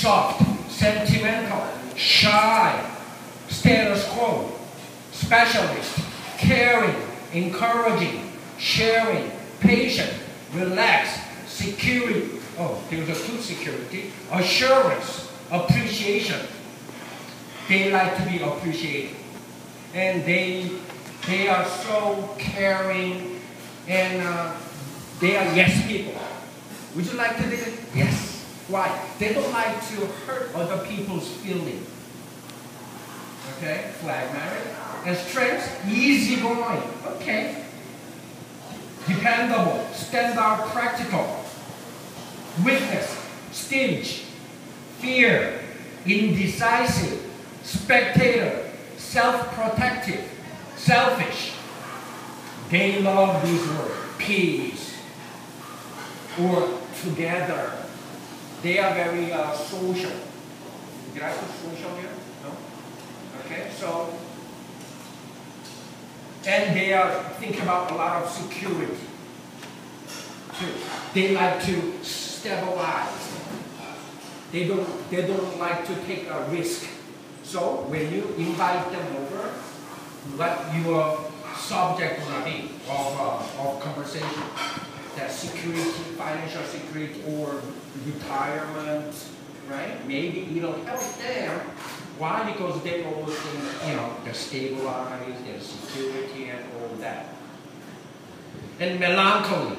soft, sentimental, shy, status quo, specialist, caring, encouraging, sharing, patient, relaxed, security. Oh, there's a two security. Assurance, appreciation. They like to be appreciated. And they are so caring, and they are yes people. Would you like to do it? Yes. Why? They don't like to hurt other people's feelings. Okay, phlegmatic. And strengths, easygoing. Okay. Dependable, standard, practical. Weakness, stingy, fear, indecisive, spectator, self-protective, selfish. They love these words. Peace or together. They are very social. Did I put social here? No? Okay, so, and they are thinking about a lot of security too. They like to stabilize. They don't like to take a risk. So when you invite them over, what your subject will be of conversation, that security, financial security, or retirement, right? Maybe it'll help them. Why? Because they always think, they're stabilized, there's security and all that. And melancholy.